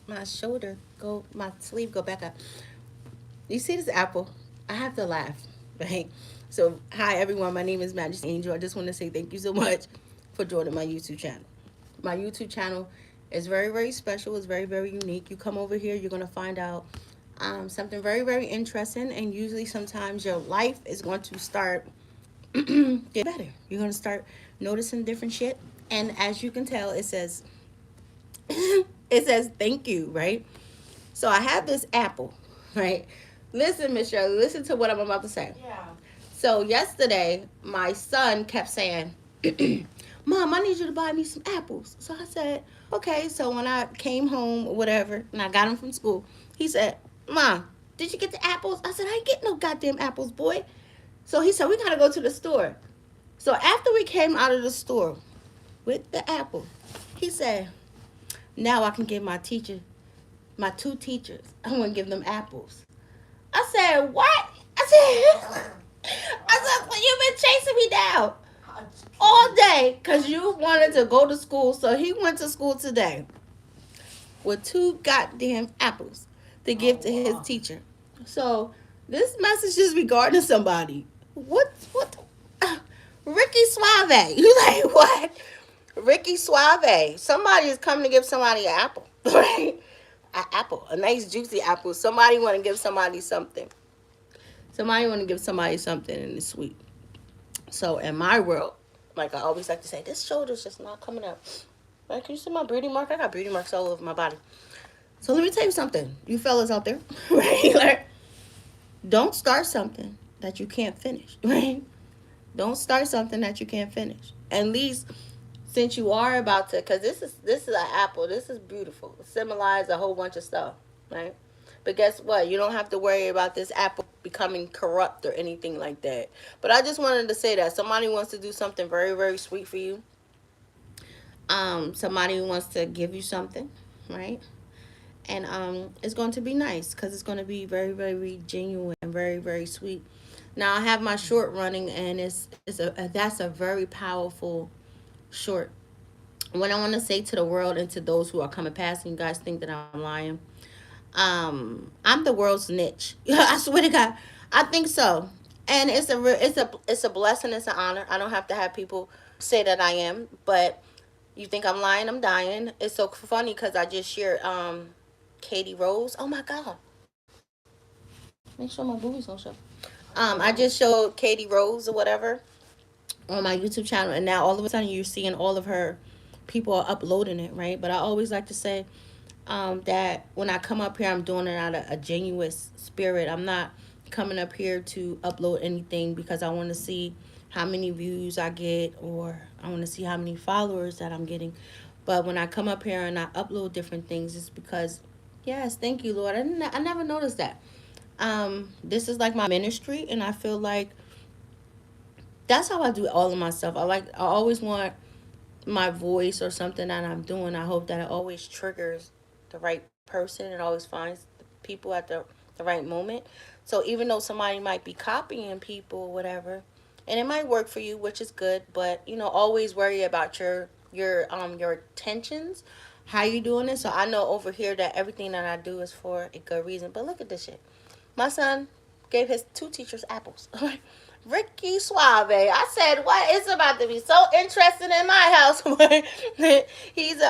my shoulder go, my sleeve go back up. You see this apple? I have to laugh, right? So, hi everyone. My name is Majesty Angel. I just want to say thank you so much for joining my YouTube channel. My YouTube channel is very, very special. It's very, very unique. You come over here, you're gonna find out something very, very interesting. And usually, sometimes your life is going to start getting better. You're gonna start noticing different shit. And as you can tell, it says it says thank you, right? So I have this apple, right? Listen, Miss Shirley, listen to what I'm about to say. Yeah. So yesterday, my son kept saying, Mom, I need you to buy me some apples. So I said, okay. So when I came home or whatever, and I got him from school, he said, Mom, did you get the apples? I said, I ain't get no goddamn apples, boy. So he said, we gotta go to the store. So after we came out of the store with the apple, he said, now I can give my two teachers, I'm gonna give them apples. I said, what? I said, well, you've been chasing me down all day because you wanted to go to school. So he went to school today with two goddamn apples to give Oh to his wow. teacher. So this message is regarding somebody. What? Ricky Suave. You like what? Ricky Suave. Somebody is coming to give somebody an apple, right? An apple, a nice juicy apple. Somebody want to give somebody something. Somebody want to give somebody something and it's sweet. So in my world, like I always like to say, this shoulder's just not coming up. Right? Can you see my beauty mark? I got beauty marks all over my body. So let me tell you something, you fellas out there, right? Like, don't start something that you can't finish, right? Don't start something that you can't finish. At least since you are about to, because this is an apple. This is beautiful. It symbolizes a whole bunch of stuff, right? But guess what? You don't have to worry about this apple becoming corrupt or anything like that. But I just wanted to say that somebody wants to do something very, very sweet for you. Somebody wants to give you something, right? And it's going to be nice because it's going to be very, very genuine and very, very sweet. Now I have my short running, and that's a very powerful short. What I want to say to the world and to those who are coming past, and you guys think that I'm lying, I'm the world's niche. I swear to God, I think so. And it's a blessing. It's an honor. I don't have to have people say that I am, but you think I'm lying? I'm dying. It's so funny because I just shared Katie Rose. Oh my God, make sure my boobies don't show. I just showed Katie Rose or whatever on my YouTube channel, and now all of a sudden you're seeing all of her people are uploading it, right? But I always like to say that when I come up here, I'm doing it out of a genuine spirit. I'm not coming up here to upload anything because I want to see how many views I get or I want to see how many followers that I'm getting. But when I come up here and I upload different things, it's because, yes, thank you, Lord. I never noticed that. This is like my ministry, and I feel like that's how I do all of my stuff. I always want my voice or something that I'm doing. I hope that it always triggers the right person. It always finds the people at the right moment. So even though somebody might be copying people or whatever, and it might work for you, which is good, but always worry about your intentions, how you doing it. So I know over here that everything that I do is for a good reason. But look at this shit. My son gave his two teachers apples. Ricky Suave. I said, what is about to be so interesting in my house? He's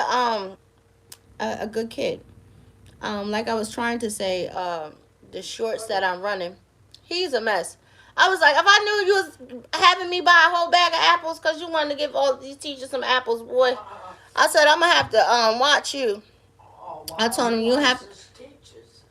a good kid. Like I was trying to say, the shorts that I'm running, he's a mess. I was like, if I knew you was having me buy a whole bag of apples because you wanted to give all these teachers some apples, boy, I said I'm gonna have to watch you. Oh I wow. told He him you wants have. his teachers.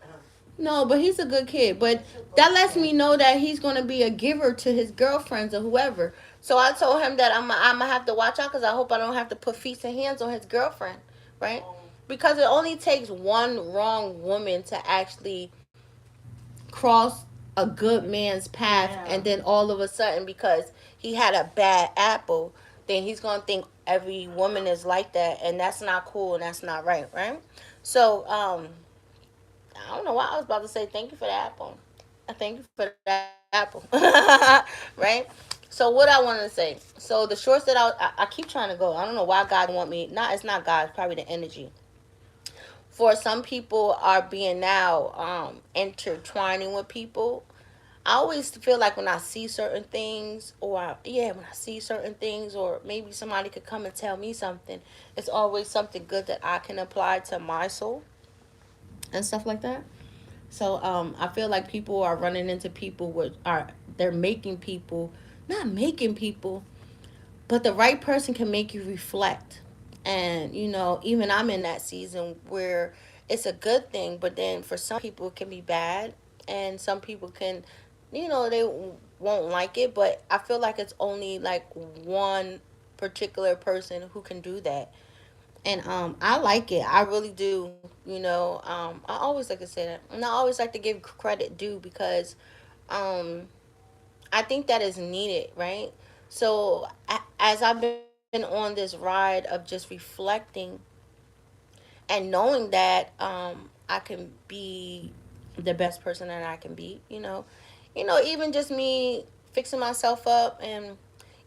No, but he's a good kid. But He's a that good lets kid. me know that he's gonna be a giver to his girlfriends or whoever. So I told him that I'm gonna have to watch out because I hope I don't have to put feet and hands on his girlfriend, right? Oh. Because it only takes one wrong woman to actually cross a good man's path, Yeah. and then all of a sudden, because he had a bad apple, then he's gonna think every woman is like that, and that's not cool and that's not right, right? So I don't know why I was about to say thank you for the apple. I thank you for the apple. Right? So what I wanted to say. So the shorts that I keep trying to go. I don't know why God want me. Not it's not God. It's probably the energy. for some people are being now intertwining with people. I always feel like when I see certain things, when I see certain things, or maybe somebody could come and tell me something, it's always something good that I can apply to my soul and stuff like that. So I feel like people are running into people with are they're making people, not making people, but the right person can make you reflect. And even I'm in that season where it's a good thing, but then for some people it can be bad, and some people can, they won't like it. But I feel like it's only like one particular person who can do that. And I like it. I really do. I always like to say that, and I always like to give credit due because I think that is needed, right? So as I've been on this ride of just reflecting and knowing that I can be the best person that I can be, even just me fixing myself up and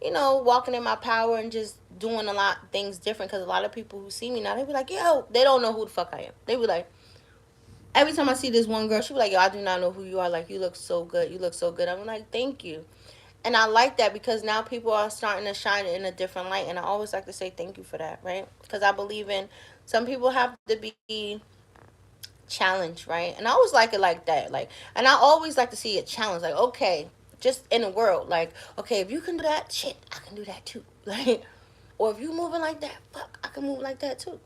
walking in my power and just doing a lot of things different. Because a lot of people who see me now, they be like, yo, they don't know who the fuck I am. They be like, every time I see this one girl, she be like, yo, I do not know who you are. Like, you look so good. You look so good. I'm like, thank you. And I like that because now people are starting to shine in a different light. And I always like to say thank you for that, right? Because I believe in some people have to be challenged, right? And I always like it like that. Like, and I always like to see a challenge. Like, okay, just in the world, like, okay, if you can do that, shit, I can do that too. Like, or if you moving like that, fuck, I can move like that too.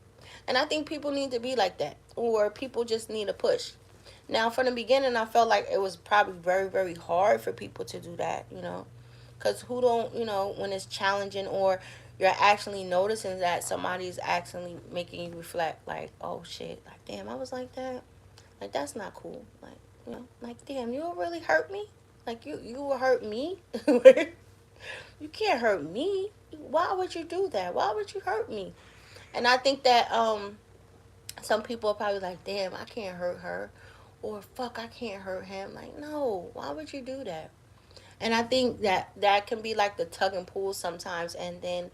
And I think people need to be like that, or people just need a push. Now, from the beginning, I felt like it was probably very, very hard for people to do that, because who don't, when it's challenging or you're actually noticing that somebody's actually making you reflect, like, oh shit, like, damn, I was like that. Like, that's not cool. Like, like, damn, you really hurt me? Like, you will hurt me? You can't hurt me. Why would you do that? Why would you hurt me? And I think that some people are probably like, damn, I can't hurt her. Or fuck, I can't hurt him. Like, no, why would you do that? And I think that that can be like the tug and pull sometimes. And then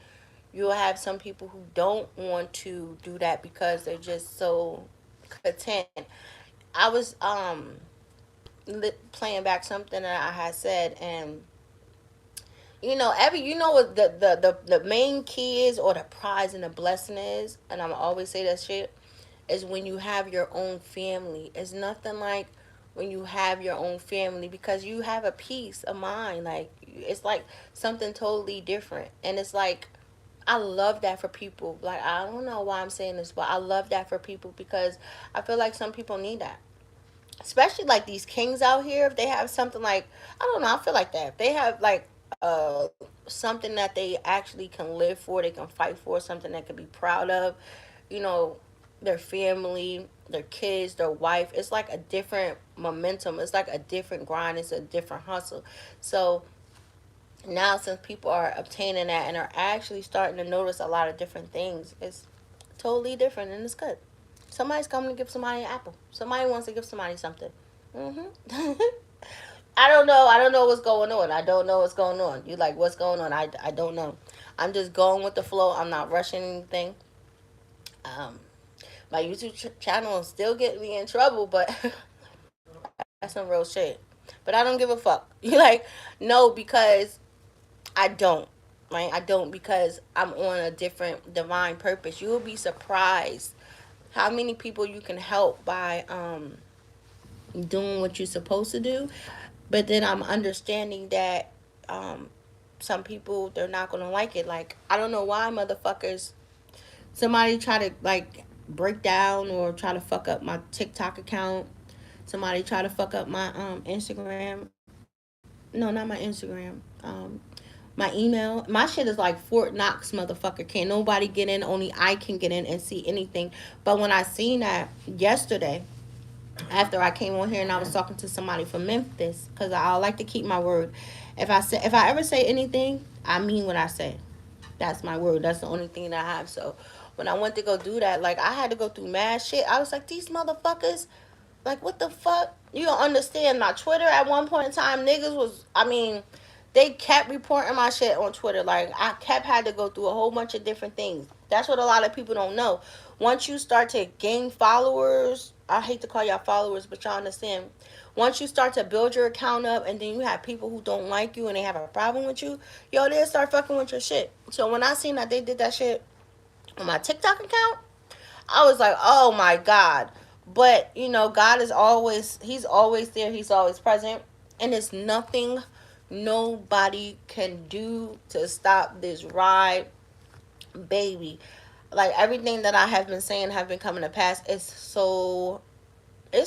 you'll have some people who don't want to do that because they're just so content. I was playing back something that I had said, and what the main key is, or the prize and the blessing is, and I'm always say that shit, is when you have your own family. It's nothing like when you have your own family, because you have a peace of mind. Like, it's like something totally different. And it's like, I love that for people. Like, I don't know why I'm saying this, but I love that for people because I feel like some people need that. Especially like these kings out here, if they have something like, I don't know, I feel like that. If they have like something that they actually can live for, they can fight for, something that can be proud of, you know, their family, their kids, their wife. It's like a different momentum. It's like a different grind. It's a different hustle. So now, since people are obtaining that and are actually starting to notice a lot of different things, it's totally different and it's good. Somebody's coming to give somebody an apple. Somebody wants to give somebody something. I don't know. I don't know what's going on. I don't know what's going on. You like, what's going on? I don't know. I'm just going with the flow. I'm not rushing anything. Um, my YouTube channel is still getting me in trouble, but that's some real shit. But I don't give a fuck. You like, no, because I don't. Right? I don't, because I'm on a different divine purpose. You will be surprised how many people you can help by doing what you're supposed to do. But then I'm understanding that um, some people, they're not gonna like it. Like, I don't know why motherfuckers. Somebody try to like break down or try to fuck up my TikTok account. Somebody try to fuck up my Instagram. No, not my Instagram. My email. My shit is like Fort Knox, motherfucker. Can't nobody get in. Only I can get in and see anything. But when I seen that yesterday, after I came on here and I was talking to somebody from Memphis, because I like to keep my word. If I ever say anything, I mean what I say. That's my word. That's the only thing that I have. So when I went to go do that, like, I had to go through mad shit. I was like, these motherfuckers, like, what the fuck? You don't understand. My Twitter at one point in time, niggas was, I mean, they kept reporting my shit on Twitter. Like, I kept had to go through a whole bunch of different things. That's what a lot of people don't know. Once you start to gain followers, I hate to call y'all followers, but y'all understand. Once you start to build your account up, and then you have people who don't like you and they have a problem with you, yo, they'll start fucking with your shit. So when I seen that they did that shit on my TikTok account, I was like, oh my God. But, you know, God is always, He's always there. He's always present. And it's nothing nobody can do to stop this ride, baby. Like, everything that I have been saying have been coming to pass. It's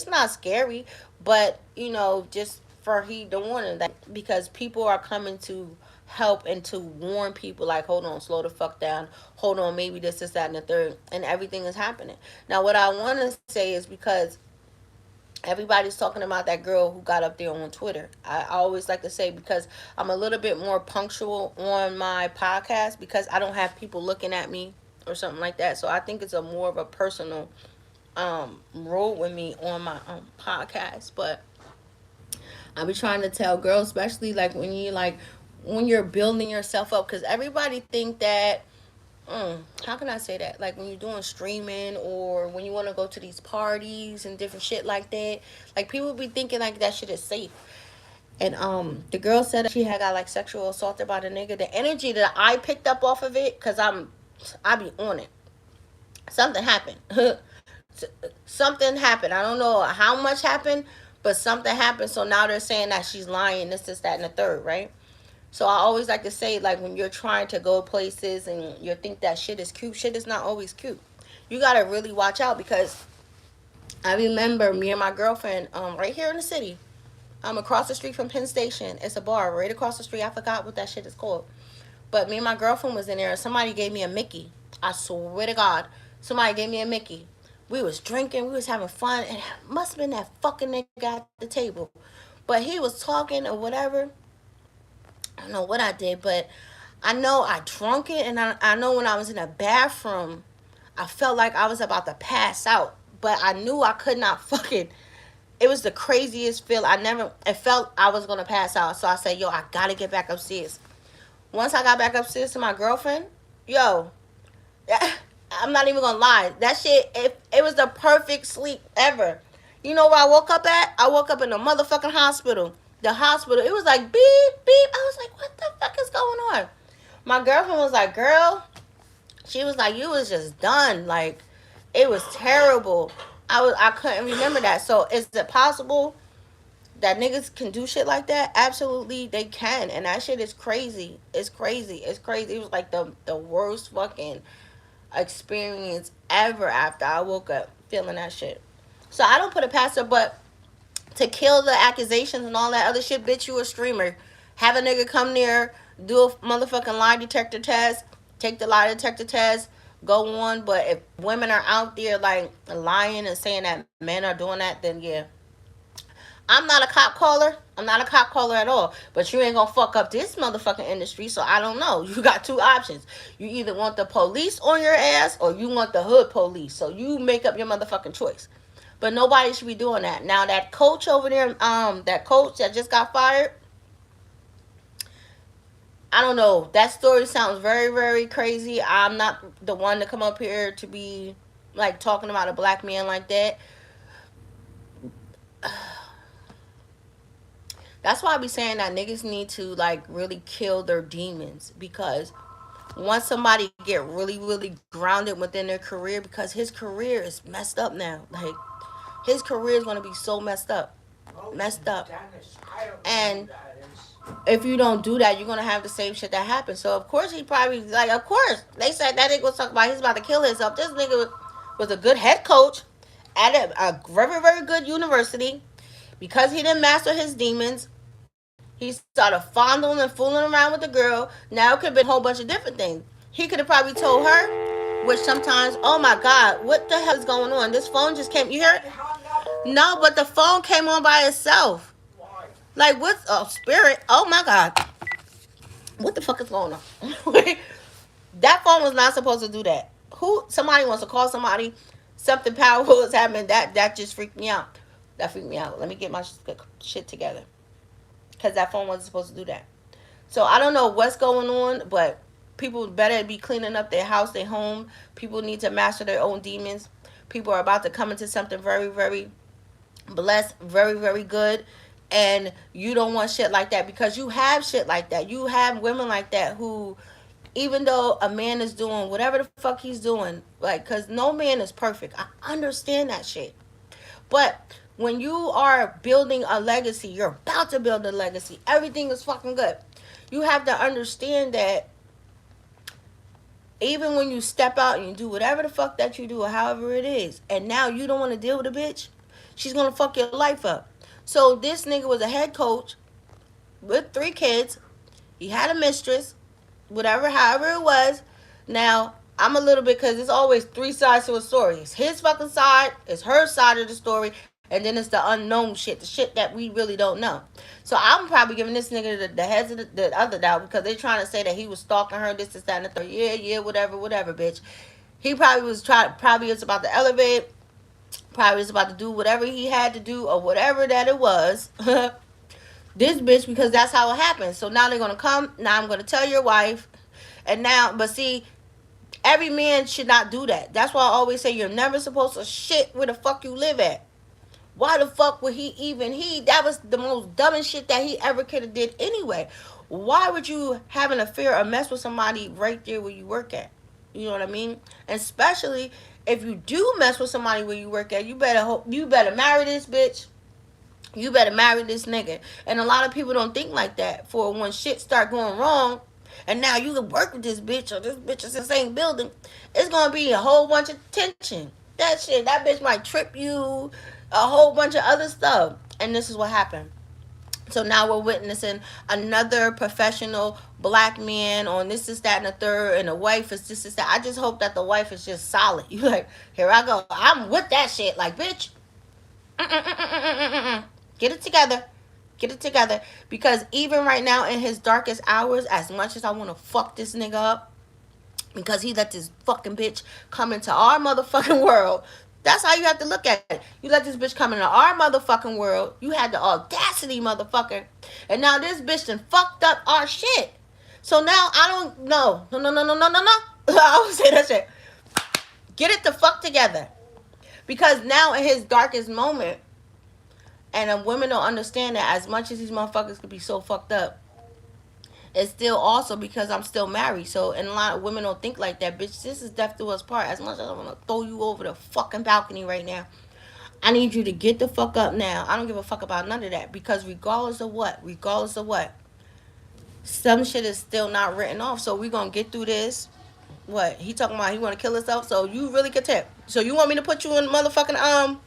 not scary, but, you know, just for heed the warning that because people are coming to help and to warn people like, hold on, slow the fuck down, hold on, maybe this, that, and the third, and everything is happening. Now what I want to say is because everybody's talking about that girl who got up there on Twitter. I always like to say, because I'm a little bit more punctual on my podcast because I don't have people looking at me or something like that, so I think it's a more of a personal role with me on my podcast. But I be trying to tell girls, especially when you're building yourself up, because everybody think that how can I say that? Like when you're doing streaming or when you want to go to these parties and different shit like that, like people be thinking like that shit is safe. And the girl said that she had got like sexual assaulted by the nigga. The energy that I picked up off of it, cause I be on it. Something happened. Something happened. I don't know how much happened, but something happened. So now they're saying that she's lying. This, that, and the third, right? So I always like to say, like, when you're trying to go places and you think that shit is cute, shit is not always cute. You gotta really watch out because I remember me and my girlfriend, right here in the city, across the street from Penn Station. It's a bar right across the street. I forgot what that shit is called. But me and my girlfriend was in there and somebody gave me a Mickey. I swear to God, somebody gave me a Mickey. We was drinking, we was having fun, and it must have been that fucking nigga at the table. But he was talking or whatever. I don't know what I did, but I know I drunk it, and I know when I was in the bathroom, I felt like I was about to pass out. But I knew I could not fucking. It was the craziest feel. It felt I was going to pass out. So I said, yo, I got to get back upstairs. Once I got back upstairs to my girlfriend, yo, I'm not even gonna lie. That shit, it was the perfect sleep ever. You know where I woke up at? I woke up in the motherfucking hospital. The hospital, it was like beep, beep. I was like, what the fuck is going on? My girlfriend was like, girl, she was like, you was just done. Like, it was terrible. I couldn't remember that. So is it possible that niggas can do shit like that? Absolutely, they can. And that shit is crazy. It's crazy. It's crazy. It was like the worst fucking experience ever after I woke up feeling that shit. So I don't put it past her, but to kill the accusations and all that other shit, bitch, you a streamer. Have a nigga come there, do a motherfucking lie detector test, take the lie detector test, go on. But if women are out there like lying and saying that men are doing that, then yeah. I'm not a cop caller. I'm not a cop caller at all. But you ain't gonna fuck up this motherfucking industry, so I don't know. You got two options. You either want the police on your ass or you want the hood police. So you make up your motherfucking choice. But nobody should be doing that. Now that coach over there, that coach that just got fired, I don't know. That story sounds very, very crazy. I'm not the one to come up here to be like talking about a black man like that. That's why I be saying that niggas need to like really kill their demons, because once somebody get really, really grounded within their career, because his career is messed up now. Like his career is gonna be so messed up. And if you don't do that, you're gonna have the same shit that happened. So of course he probably like, of course they said that nigga was talking about he's about to kill himself. This nigga was a good head coach at a very, very good university. Because he didn't master his demons, he started fondling and fooling around with the girl. Now it could have been a whole bunch of different things. He could have probably told her, which sometimes, oh my God, what the hell is going on? This phone just came. You hear it? No, but the phone came on by itself. Like, what's spirit? Oh my God. What the fuck is going on? That phone was not supposed to do that. Somebody wants to call somebody, something powerful is happening. That just freaked me out. That freaked me out. Let me get my shit together. Because that phone wasn't supposed to do that. So I don't know what's going on, but People better be cleaning up their house, their home. People need to master their own demons. People are about to come into something very, very blessed, very, very good. And you don't want shit like that because you have shit like that. You have women like that who, even though a man is doing whatever the fuck he's doing, like, because no man is perfect. I understand that shit. But when you are building a legacy, you're about to build a legacy. Everything is fucking good. You have to understand that even when you step out and you do whatever the fuck that you do or however it is, and now you don't want to deal with a bitch, she's gonna fuck your life up. So this nigga was a head coach with 3 kids. He had a mistress, whatever, however it was. Now, I'm a little bit, because it's always 3 sides to a story. It's his fucking side, it's her side of the story, and then it's the unknown shit, the shit that we really don't know. So I'm probably giving this nigga the heads of the other doubt, because they're trying to say that he was stalking her, this, that, and the third. Yeah, whatever, bitch. He probably was probably was about to elevate, probably was about to do whatever he had to do, or whatever that it was. This bitch, because that's how it happens. So now they're gonna come. Now I'm gonna tell your wife, and now, but see, every man should not do that. That's why I always say you're never supposed to shit where the fuck you live at. Why the fuck would that was the most dumbest shit that he ever could have did anyway. Why would you have an affair or mess with somebody right there where you work at? You know what I mean? And especially if you do mess with somebody where you work at, you better marry this bitch. You better marry this nigga. And a lot of people don't think like that. For when shit start going wrong, and now you can work with this bitch, or this bitch is in the same building, it's gonna be a whole bunch of tension. That bitch might trip you, a whole bunch of other stuff. And this is what happened. So now we're witnessing another professional black man on this is that and the third, and the wife is this is that. I just hope that the wife is just solid. You like, here I go. I'm with that shit. Like, bitch, get it together. Get it together. Because even right now in his darkest hours, as much as I want to fuck this nigga up, because he let this fucking bitch come into our motherfucking world. That's how you have to look at it. You let this bitch come into our motherfucking world. You had the audacity, motherfucker. And now this bitch done fucked up our shit. So now I don't know. No. I always say that shit. Get it the fuck together. Because now in his darkest moment, and women don't understand that as much as these motherfuckers could be so fucked up, it's still also because I'm still married. So, and a lot of women don't think like that. Bitch, this is death do us part. As much as I want to throw you over the fucking balcony right now, I need you to get the fuck up now. I don't give a fuck about none of that. Because regardless of what, some shit is still not written off. So we're going to get through this. What? He talking about he want to kill himself? So you really content. So you want me to put you in motherfucking,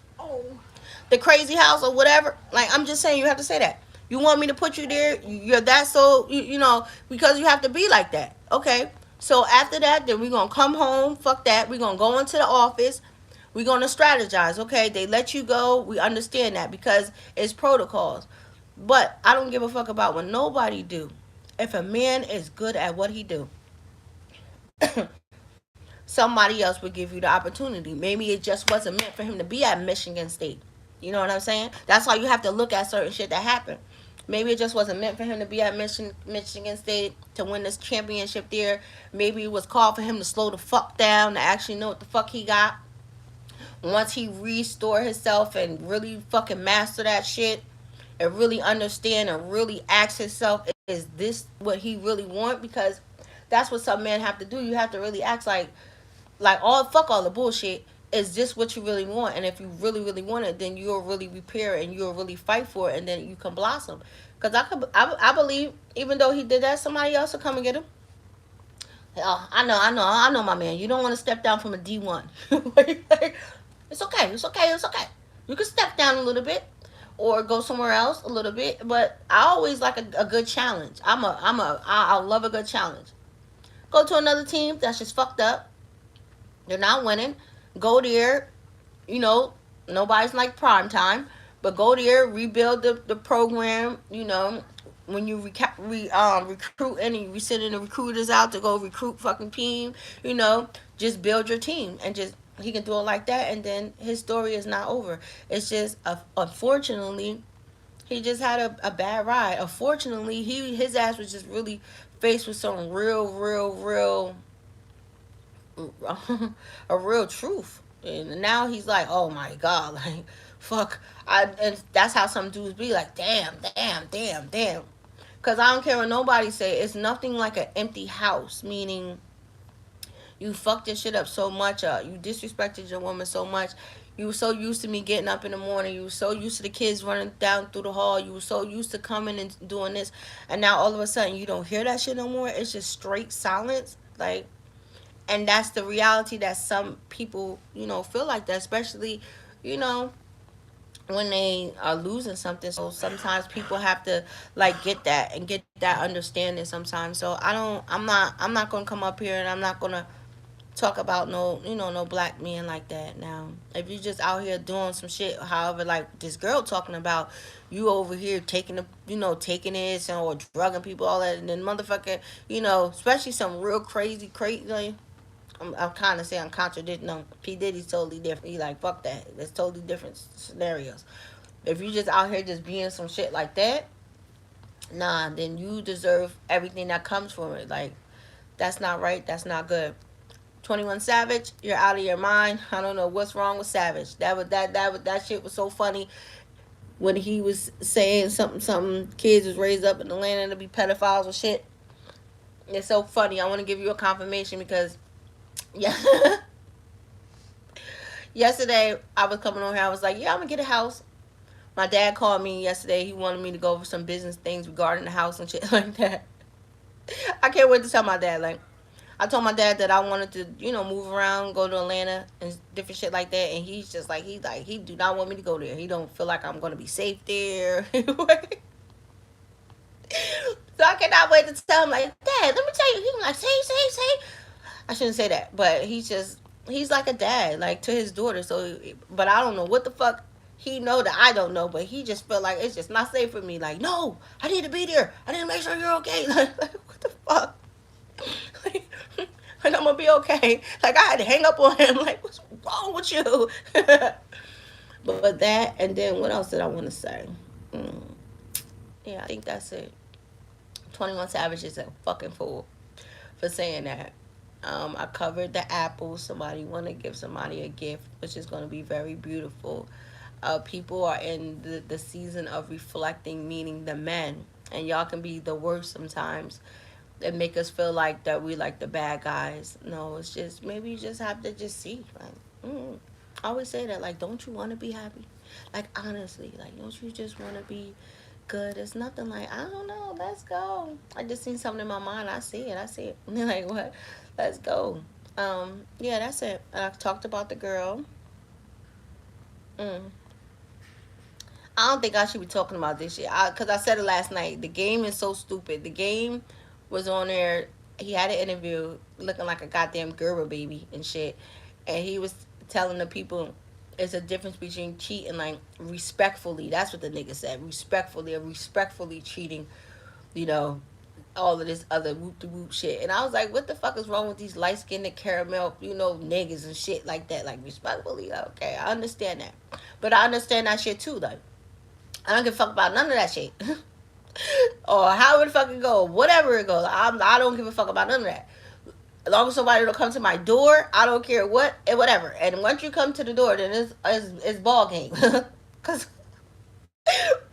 the crazy house or whatever? Like, I'm just saying, you have to say that. You want me to put you there? You're that so, you know, because you have to be like that. Okay. So after that, then we're going to come home. Fuck that. We're going to go into the office. We're going to strategize. Okay. They let you go. We understand that because it's protocols. But I don't give a fuck about what nobody do. If a man is good at what he do, somebody else would give you the opportunity. Maybe it just wasn't meant for him to be at Michigan State. You know what I'm saying? That's why you have to look at certain shit that happened. Maybe it just wasn't meant for him to be at Michigan State to win this championship there. Maybe it was called for him to slow the fuck down, to actually know what the fuck he got. Once he restore himself and really fucking master that shit and really understand and really ask himself, is this what he really want? Because that's what some men have to do. You have to really ask like fuck all the bullshit. Is this what you really want? And if you really, really want it, then you'll really repair and you'll really fight for it, and then you can blossom. Because I believe, even though he did that, somebody else will come and get him. Oh, I know, my man. You don't want to step down from a D1. It's okay. You can step down a little bit, or go somewhere else a little bit. But I always like a good challenge. I love a good challenge. Go to another team that's just fucked up. They're not winning. Go there, nobody's like prime time, but go there, rebuild the program, when you recruit any, we sending the recruiters out to go recruit fucking team, just build your team, and just, he can do it like that, and then his story is not over. It's just, unfortunately, he just had a bad ride. Unfortunately, his ass was just really faced with some real a real truth. And now he's like, oh my god, like fuck. And that's how some dudes be like, damn. Cause I don't care what nobody say. It's nothing like an empty house. Meaning, you fucked your shit up so much. You disrespected your woman so much. You were so used to me getting up in the morning. You were so used to the kids running down through the hall. You were so used to coming and doing this. And now all of a sudden you don't hear that shit no more. It's just straight silence. Like, and that's the reality that some people, feel like that, especially, you know, when they are losing something. So sometimes people have to like get that and get that understanding sometimes. So I'm not gonna come up here and I'm not gonna talk about no black men like that. Now if you just out here doing some shit, however, like this girl talking about, you over here taking the taking this or drugging people, all that, and then motherfucker, especially some real crazy like, I'm kind of saying I'm contradicting them. P Diddy's totally different. He like fuck that. It's totally different scenarios. If you just out here just being some shit like that, nah, then you deserve everything that comes from it. Like, that's not right. That's not good. 21 Savage, you're out of your mind. I don't know what's wrong with Savage. That shit was so funny when he was saying something kids was raised up in the land to be pedophiles or shit. It's so funny. I want to give you a confirmation because yeah. Yesterday I was coming on here. I was like, yeah, I'm gonna get a house. My dad called me yesterday. He wanted me to go over some business things regarding the house and shit like that. I can't wait to tell my dad. Like, I told my dad that I wanted to, move around, go to Atlanta and different shit like that. And he's just like, he do not want me to go there. He don't feel like I'm gonna be safe there. So I cannot wait to tell him like, Dad, let me tell you. He's like, say. I shouldn't say that, but he's like a dad, like to his daughter. So, but I don't know what the fuck he know that I don't know, but he just felt like it's just not safe for me. Like, no, I need to be there. I need to make sure you're okay. Like what the fuck? Like, and I'm gonna be okay. Like I had to hang up on him. Like, what's wrong with you? But that, and then what else did I want to say? Mm, yeah, I think that's it. 21 Savage is a fucking fool for saying that. I covered the apples. Somebody want to give somebody a gift, which is going to be very beautiful. People are in the season of reflecting, meaning the men. And y'all can be the worst sometimes. That make us feel like that we like the bad guys. No, it's just, maybe you just have to just see. Like, I always say that, like, don't you want to be happy? Like, honestly, like, don't you just want to be good? It's nothing like, I don't know, let's go. I just seen something in my mind. I see it. Like, what? Let's go. Yeah, that's it. I talked about the girl. Mm. I don't think I should be talking about this shit. Because I said it last night. The game is so stupid. The game was on there. He had an interview looking like a goddamn girl baby and shit. And he was telling the people it's a difference between cheating, like, respectfully. That's what the nigga said. Respectfully, or respectfully cheating, you know, all of this other whoop de whoop shit. And I was like, what the fuck is wrong with these light skinned caramel, niggas and shit like that? Like, respectfully, okay, I understand that. But I understand that shit too, though. I don't give a fuck about none of that shit. Or how it fucking go, whatever it goes. I don't give a fuck about none of that. As long as somebody don't come to my door, I don't care what and whatever. And once you come to the door, then it's ball game. Cause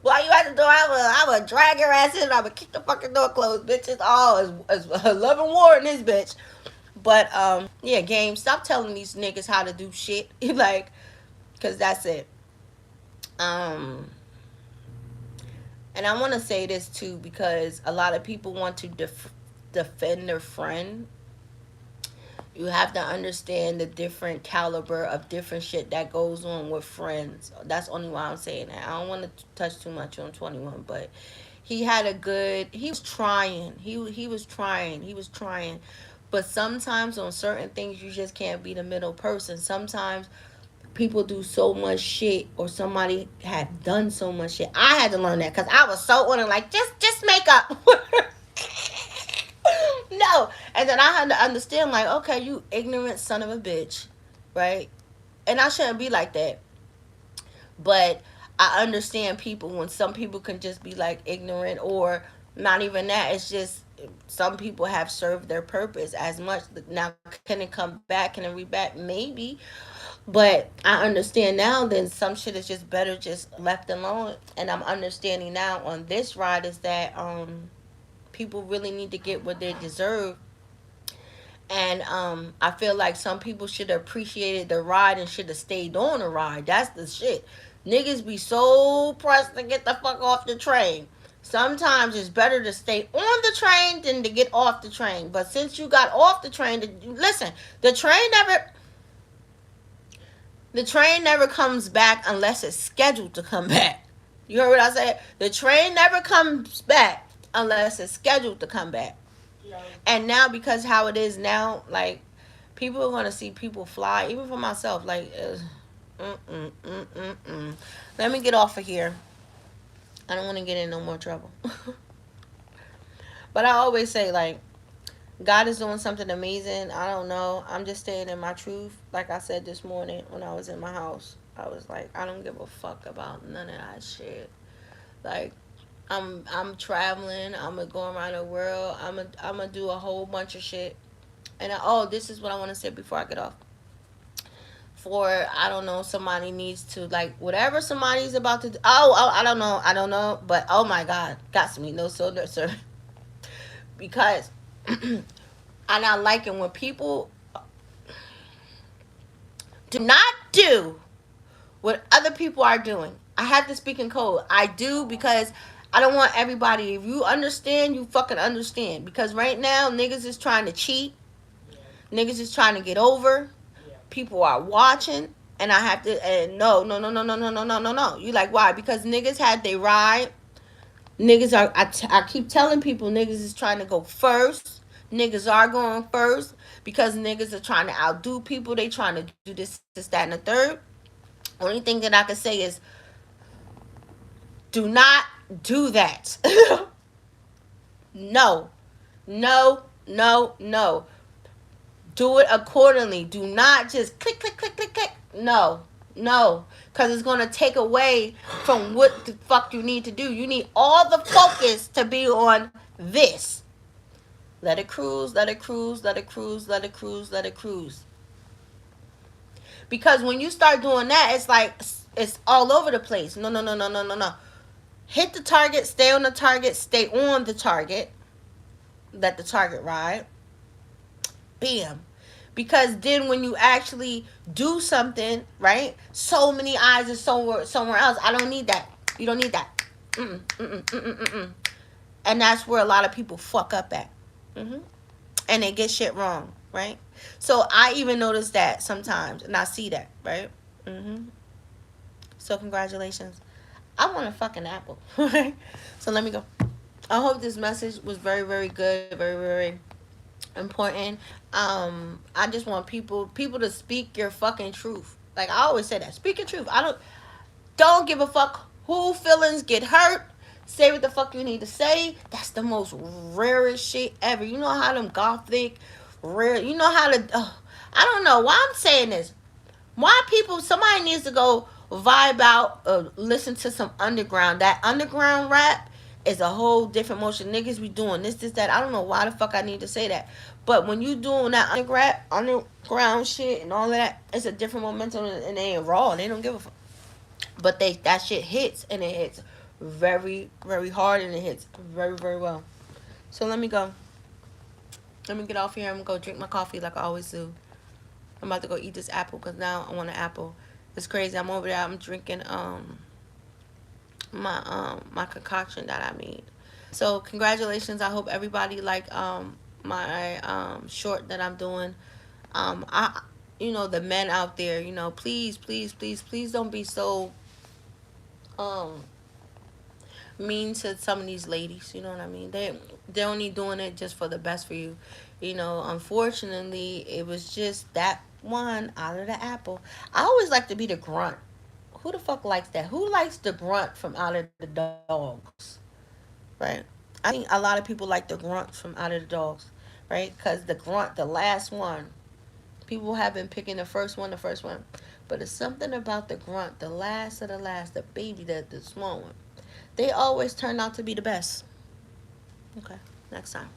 while you at the door, I'm a drag your ass in. I'm gonna keep the fucking door closed, bitch. It's all as love and war in this bitch. But yeah, game. Stop telling these niggas how to do shit. Like, cause that's it. Um, and I want to say this too because a lot of people want to defend their friend. You have to understand the different caliber of different shit that goes on with friends. That's only why I'm saying that. I don't want to touch too much on 21, but he was trying. He was trying. But sometimes on certain things you just can't be the middle person. Sometimes people do so much shit, or somebody had done so much shit. I had to learn that because I was so on it, like, just make up. No. And then I had to understand, like, okay, you ignorant son of a bitch, right? And I shouldn't be like that. But I understand people when some people can just be like ignorant, or not even that. It's just some people have served their purpose as much. Now, can it come back? Can it be back? Maybe. But I understand now, then some shit is just better just left alone. And I'm understanding now on this ride is that people really need to get what they deserve. And I feel like some people should have appreciated the ride and should have stayed on the ride. That's the shit. Niggas be so pressed to get the fuck off the train. Sometimes it's better to stay on the train than to get off the train. But since you got off the train, listen, the train never the train never comes back unless it's scheduled to come back. You heard what I said? The train never comes back unless it's scheduled to come back. Yeah. And now, because how it is now, like, people are gonna see people fly. Even for myself, like, let me get off of here. I don't want to get in no more trouble. But I always say, like, God is doing something amazing. I don't know. I'm just staying in my truth. Like I said this morning when I was in my house, I was like, I don't give a fuck about none of that shit. Like, I'm traveling. I'm gonna go around the world. I'm gonna do a whole bunch of shit. And this is what I want to say before I get off. For I don't know, somebody needs to, like, whatever somebody's about to do. I don't know. But oh my God, got to me no sir. Because I'm not liking when people do not do what other people are doing. I have to speak in code. I do, because I don't want everybody. If you understand, you fucking understand. Because right now, niggas is trying to cheat. Yeah. Niggas is trying to get over. Yeah. People are watching. And I have to, and no. You like, why? Because niggas had they ride. Niggas are, I keep telling people, niggas is trying to go first. Niggas are going first. Because niggas are trying to outdo people. They trying to do this, that, and the third. Only thing that I can say is, do not do that. No. No. Do it accordingly. Do not just click. No. Because it's going to take away from what the fuck you need to do. You need all the focus to be on this. Let it cruise. Because when you start doing that, it's like, it's all over the place. No. Hit the target, stay on the target, stay on the target. Let the target ride. Bam. Because then when you actually do something, right? So many eyes are somewhere else. I don't need that. You don't need that. And that's where a lot of people fuck up at. And they get shit wrong, right? So I even notice that sometimes, and I see that, right? So congratulations. I want a fucking apple. So let me go. I hope this message was very, very good, very, very important. I just want people to speak your fucking truth. Like I always say that. Speak your truth. Don't give a fuck who feelings get hurt. Say what the fuck you need to say. That's the most rarest shit ever. You know how them gothic rare, you know how to I don't know why I'm saying this. Why somebody needs to go vibe out, listen to some underground. That underground rap is a whole different motion. Niggas be doing this, that. I don't know why the fuck I need to say that. But when you doing that underground shit and all of that, it's a different momentum, and they ain't raw. They don't give a fuck. But that shit hits, and it hits very, very hard, and it hits very, very well. So let me go. Let me get off here. I'm gonna go drink my coffee like I always do. I'm about to go eat this apple because now I want an apple. It's crazy. I'm over there. I'm drinking my concoction that I made. So congratulations. I hope everybody like my short that I'm doing. I the men out there, please don't be so mean to some of these ladies. You know what I mean? They're only doing it just for the best for you. Unfortunately, it was just that one out of the apple. I always like to be the grunt. Who the fuck likes that? Who likes the grunt from out of the dogs? Right? I think a lot of people like the grunt from out of the dogs, right? Because the grunt, the last one, people have been picking the first one. But it's something about the grunt, the last of the last, the baby, the small one. They always turn out to be the best. Okay, next time.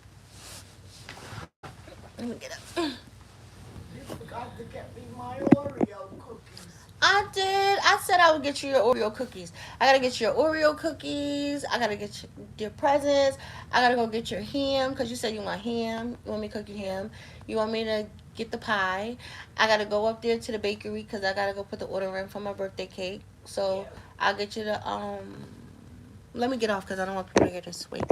Let me get up. You forgot to get me my Oreo cookies. I did. I said I would get you your Oreo cookies. I gotta get your Oreo cookies. I gotta get your presents. I gotta go get your ham because you said you want ham. You want me to cook your Yeah, ham. You want me to get the pie. I gotta go up there to the bakery because I gotta go put the order in for my birthday cake. So yeah. I'll get you the. Let me get off because I don't want people to hear this. Wait.